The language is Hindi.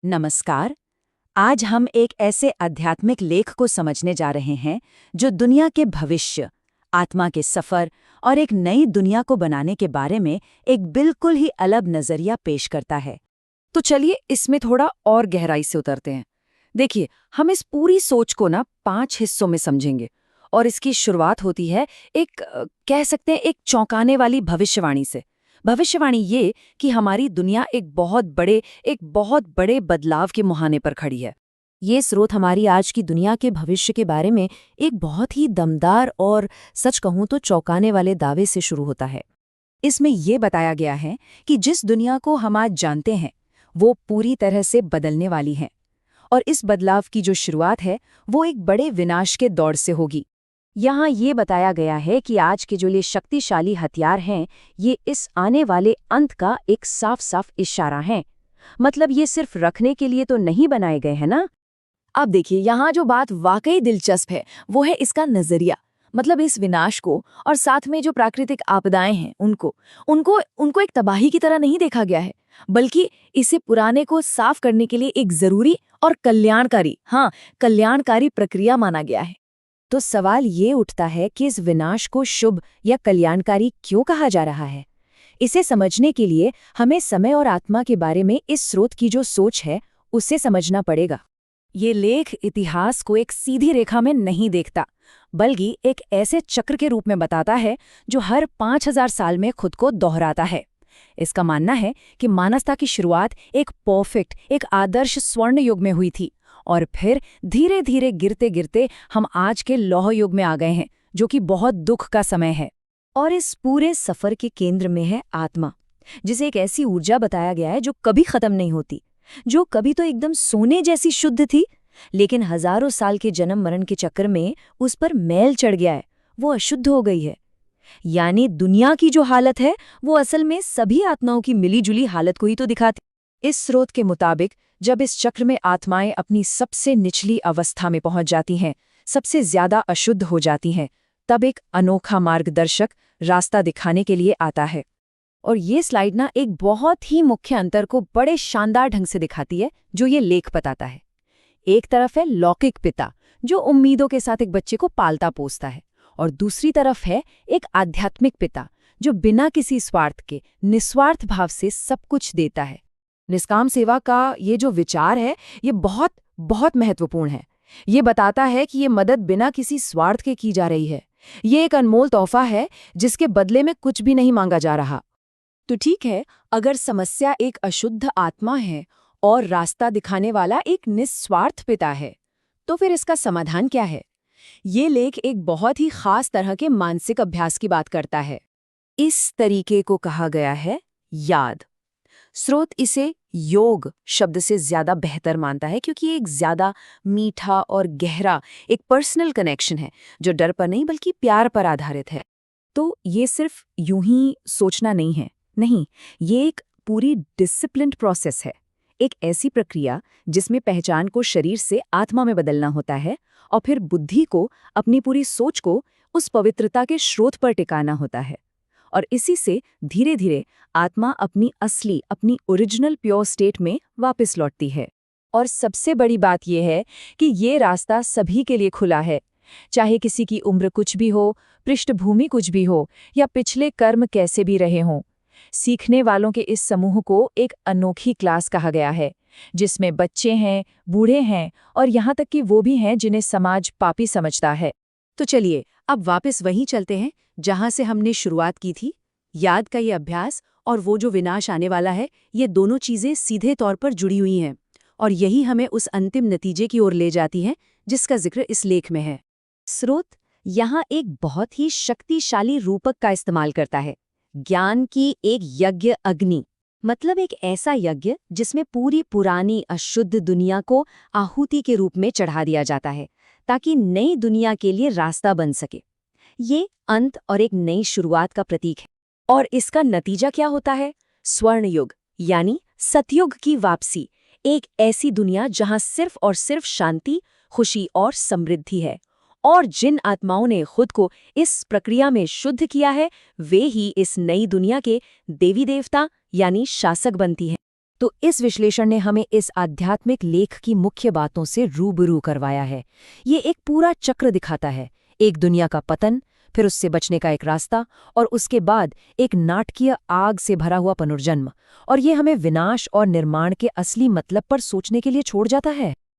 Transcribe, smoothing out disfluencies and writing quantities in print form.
नमस्कार। आज हम एक ऐसे आध्यात्मिक लेख को समझने जा रहे हैं जो दुनिया के भविष्य, आत्मा के सफर और एक नई दुनिया को बनाने के बारे में एक बिल्कुल ही अलग नजरिया पेश करता है। तो चलिए इसमें थोड़ा और गहराई से उतरते हैं। देखिए, हम इस पूरी सोच को ना 5 हिस्सों में समझेंगे और इसकी शुरुआत होती है एक कह सकते हैं एक चौंकाने वाली भविष्यवाणी से। भविष्यवाणी ये कि हमारी दुनिया एक बहुत बड़े बदलाव के मुहाने पर खड़ी है। ये स्रोत हमारी आज की दुनिया के भविष्य के बारे में एक बहुत ही दमदार और सच कहूं तो चौंकाने वाले दावे से शुरू होता है। इसमें यह बताया गया है कि जिस दुनिया को हम आज जानते हैं वो पूरी तरह से बदलने वाली है, और इस बदलाव की जो शुरुआत है वो एक बड़े विनाश के दौर से होगी। यहाँ ये बताया गया है कि आज के जो ये शक्तिशाली हथियार हैं, ये इस आने वाले अंत का एक साफ साफ इशारा है। मतलब ये सिर्फ रखने के लिए तो नहीं बनाए गए हैं ना। अब देखिए, यहाँ जो बात वाकई दिलचस्प है वो है इसका नजरिया। मतलब इस विनाश को और साथ में जो प्राकृतिक आपदाएं हैं उनको उनको उनको एक तबाही की तरह नहीं देखा गया है, बल्कि इसे पुराने को साफ करने के लिए एक जरूरी और कल्याणकारी प्रक्रिया माना गया है। तो सवाल ये उठता है कि इस विनाश को शुभ या कल्याणकारी क्यों कहा जा रहा है। इसे समझने के लिए हमें समय और आत्मा के बारे में इस स्रोत की जो सोच है उसे समझना पड़ेगा। ये लेख इतिहास को एक सीधी रेखा में नहीं देखता, बल्कि एक ऐसे चक्र के रूप में बताता है जो हर 5000 साल में खुद को दोहराता है। इसका मानना है कि मानवता की शुरुआत एक आदर्श स्वर्ण युग में हुई थी, और फिर धीरे धीरे गिरते गिरते हम आज के लौह युग में आ गए हैं, जो कि बहुत दुख का समय है। और इस पूरे सफर के केंद्र में है आत्मा, जिसे एक ऐसी ऊर्जा बताया गया है जो कभी खत्म नहीं होती, जो कभी तो एकदम सोने जैसी शुद्ध थी, लेकिन हजारों साल के जन्म मरण के चक्कर में उस पर मैल चढ़ गया है, वो अशुद्ध हो गई है। यानी दुनिया की जो हालत है वो असल में सभी आत्माओं की मिलीजुली हालत को ही तो दिखाती। इस स्रोत के मुताबिक जब इस चक्र में आत्माएं अपनी सबसे निचली अवस्था में पहुंच जाती हैं, सबसे ज्यादा अशुद्ध हो जाती हैं, तब एक अनोखा मार्गदर्शक रास्ता दिखाने के लिए आता है। और ये स्लाइड ना एक बहुत ही मुख्य अंतर को बड़े शानदार ढंग से दिखाती है जो ये लेख बताता है। एक तरफ है लौकिक पिता जो उम्मीदों के साथ एक बच्चे को पालता पोसता है, और दूसरी तरफ है एक आध्यात्मिक पिता जो बिना किसी स्वार्थ के निस्वार्थ भाव से सब कुछ देता है। निष्काम सेवा का ये जो विचार है ये बहुत बहुत महत्वपूर्ण है। ये बताता है कि ये मदद बिना किसी स्वार्थ के की जा रही है। ये एक अनमोल तोहफा है जिसके बदले में कुछ भी नहीं मांगा जा रहा। तो ठीक है, अगर समस्या एक अशुद्ध आत्मा है और रास्ता दिखाने वाला एक निस्वार्थ पिता है, तो फिर इसका समाधान क्या है? ये लेख एक बहुत ही खास तरह के मानसिक अभ्यास की बात करता है। इस तरीके को कहा गया है याद। स्रोत इसे योग शब्द से ज्यादा बेहतर मानता है, क्योंकि ये एक ज्यादा मीठा और गहरा एक पर्सनल कनेक्शन है जो डर पर नहीं बल्कि प्यार पर आधारित है। तो ये सिर्फ यूं ही सोचना नहीं है, नहीं, ये एक पूरी डिसिप्लिन्ड प्रोसेस है। एक ऐसी प्रक्रिया जिसमें पहचान को शरीर से आत्मा में बदलना होता है, और फिर बुद्धि को, अपनी पूरी सोच को उस पवित्रता के स्रोत पर टिकाना होता है। और इसी से धीरे धीरे आत्मा अपनी ओरिजिनल प्योर स्टेट में वापस लौटती है। और सबसे बड़ी बात यह है कि ये रास्ता सभी के लिए खुला है, चाहे किसी की उम्र कुछ भी हो, पृष्ठभूमि कुछ भी हो, या पिछले कर्म कैसे भी रहे हों। सीखने वालों के इस समूह को एक अनोखी क्लास कहा गया है, जिसमें बच्चे हैं, बूढ़े हैं, और यहाँ तक कि वो भी हैं जिन्हें समाज पापी समझता है। तो चलिए अब वापस वहीं चलते हैं जहां से हमने शुरुआत की थी। याद का ये अभ्यास और वो जो विनाश आने वाला है, ये दोनों चीजें सीधे तौर पर जुड़ी हुई हैं, और यही हमें उस अंतिम नतीजे की ओर ले जाती हैं जिसका जिक्र इस लेख में है। स्रोत यहाँ एक बहुत ही शक्तिशाली रूपक का इस्तेमाल करता है, ज्ञान की एक यज्ञ अग्नि। मतलब एक ऐसा यज्ञ जिसमें पूरी पुरानी अशुद्ध दुनिया को आहुति के रूप में चढ़ा दिया जाता है, ताकि नई दुनिया के लिए रास्ता बन सके। ये अंत और एक नई शुरुआत का प्रतीक है। और इसका नतीजा क्या होता है? स्वर्ण युग यानी सतयुग की वापसी, एक ऐसी दुनिया जहां सिर्फ और सिर्फ शांति, खुशी और समृद्धि है। और जिन आत्माओं ने खुद को इस प्रक्रिया में शुद्ध किया है, वे ही इस नई दुनिया के देवी देवता यानी शासक बनती हैं। तो इस विश्लेषण ने हमें इस आध्यात्मिक लेख की मुख्य बातों से रूबरू करवाया है। ये एक पूरा चक्र दिखाता है, एक दुनिया का पतन, फिर उससे बचने का एक रास्ता, और उसके बाद एक नाटकीय आग से भरा हुआ पुनर्जन्म। और ये हमें विनाश और निर्माण के असली मतलब पर सोचने के लिए छोड़ जाता है।